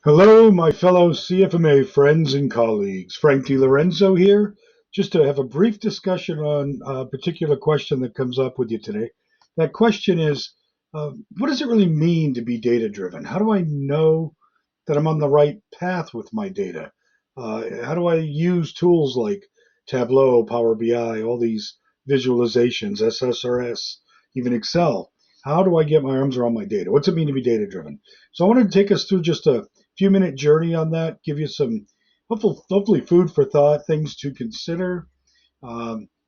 Hello, my fellow CFMA friends and colleagues. Frank Lorenzo here, just to have a brief discussion on a particular question that comes up with you today. That question is, what does it really mean to be data-driven? How do I know that I'm on the right path with my data? How do I use tools like Tableau, Power BI, all these visualizations, SSRS, even Excel? How do I get my arms around my data? What's it mean to be data-driven? So I wanted to take us through just a few-minute journey on that, give you some hopefully food for thought, things to consider,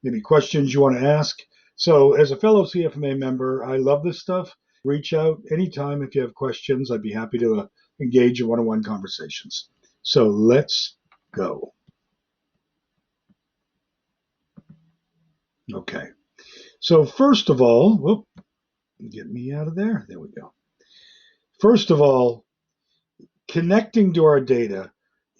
maybe questions you want to ask. So, as a fellow CFMA member, I love this stuff. Reach out anytime if you have questions. I'd be happy to engage in one-on-one conversations. So, let's go. Okay. So, first of all, get me out of there. There we go. First of all, connecting to our data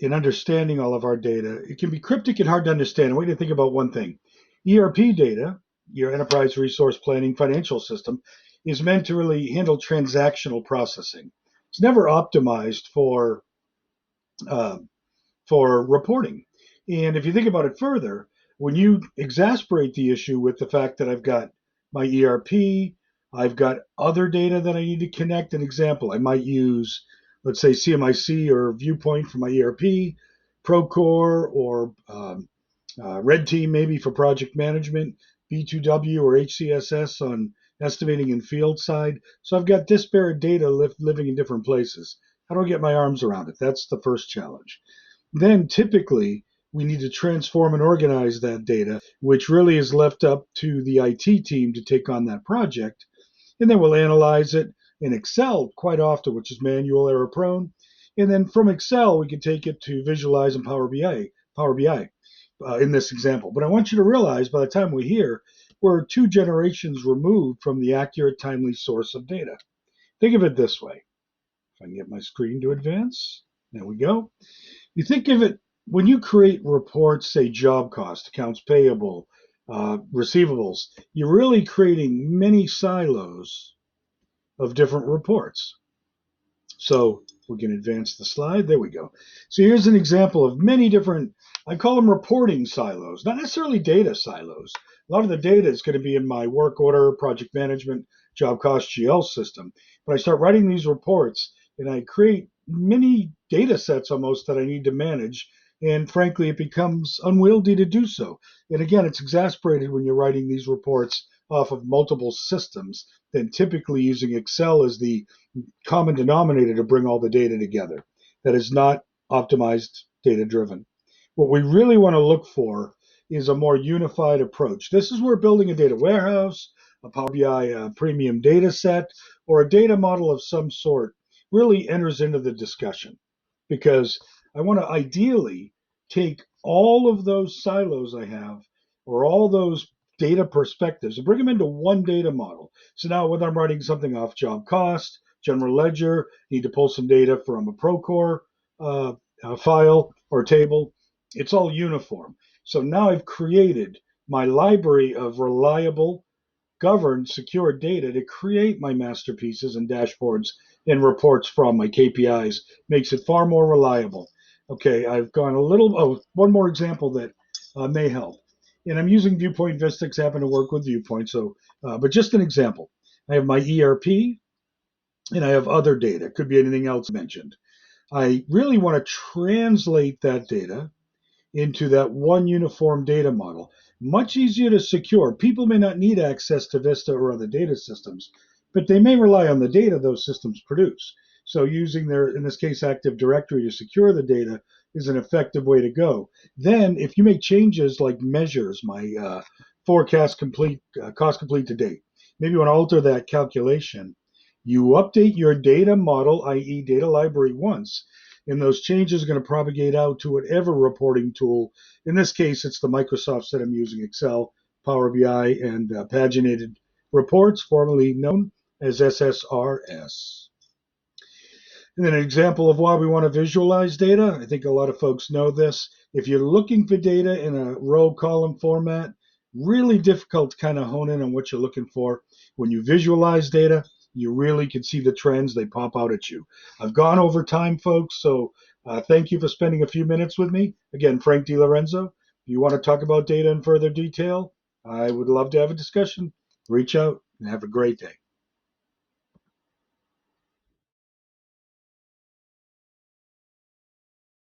and understanding all of our data, it can be cryptic and hard to understand. I want you to think about one thing. ERP data, your enterprise resource planning financial system, is meant to really handle transactional processing. It's never optimized uh, for reporting. And if you think about it further, when you exasperate the issue with the fact that I've got my ERP, I've got other data that I need to connect. An example, I might use, let's say, CMIC or Viewpoint for my ERP, Procore or Red Team maybe for project management, B2W or HCSS on estimating and field side. So I've got disparate data living in different places. How do I get my arms around it? That's the first challenge. Then typically we need to transform and organize that data, which really is left up to the IT team to take on that project. And then we'll analyze it in Excel quite often, which is manual error prone. And then from Excel, we can take it to visualize in Power BI in this example. But I want you to realize by the time we're here, we're 2 generations removed from the accurate, timely source of data. Think of it this way. If I can get my screen to advance, there we go. You think of it when you create reports, say job cost, accounts payable, receivables, you're really creating many silos of different reports. So we can advance the slide. There we go. So here's an example of many different, I call them reporting silos, not necessarily data silos. A lot of the data is going to be in my work order, project management, job cost GL system. But I start writing these reports and I create many data sets almost that I need to manage. And frankly, it becomes unwieldy to do so. And again, it's exasperated when you're writing these reports off of multiple systems, then typically using Excel as the common denominator to bring all the data together. That is not optimized data driven. What we really want to look for is a more unified approach. This is where building a data warehouse, a Power BI premium data set, or a data model of some sort really enters into the discussion because I want to ideally take all of those silos I have or all those data perspectives and bring them into one data model. So now whether I'm writing something off job cost, general ledger, need to pull some data from a Procore file or table, it's all uniform. So now I've created my library of reliable, governed, secure data to create my masterpieces and dashboards and reports from my KPIs. Makes it far more reliable. Okay, I've gone a little, one more example that may help. And I'm using Viewpoint Vista, happen to work with Viewpoint. So, but just an example. I have my ERP and I have other data. Could be anything else mentioned. I really want to translate that data into that one uniform data model. Much easier to secure. People may not need access to Vista or other data systems, but they may rely on the data those systems produce. So using their, in this case, Active Directory to secure the data is an effective way to go. Then if you make changes like measures, my forecast complete, cost complete to date, maybe you want to alter that calculation. You update your data model, i.e. data library once, and those changes are going to propagate out to whatever reporting tool. In this case, it's the Microsoft set I'm using, Excel, Power BI, and paginated reports, formerly known as SSRS. And then an example of why we want to visualize data. I think a lot of folks know this. If you're looking for data in a row column format, really difficult to kind of hone in on what you're looking for. When you visualize data, you really can see the trends. They pop out at you. I've gone over time, folks, so thank you for spending a few minutes with me. Again, Frank DiLorenzo. If you want to talk about data in further detail, I would love to have a discussion. Reach out and have a great day.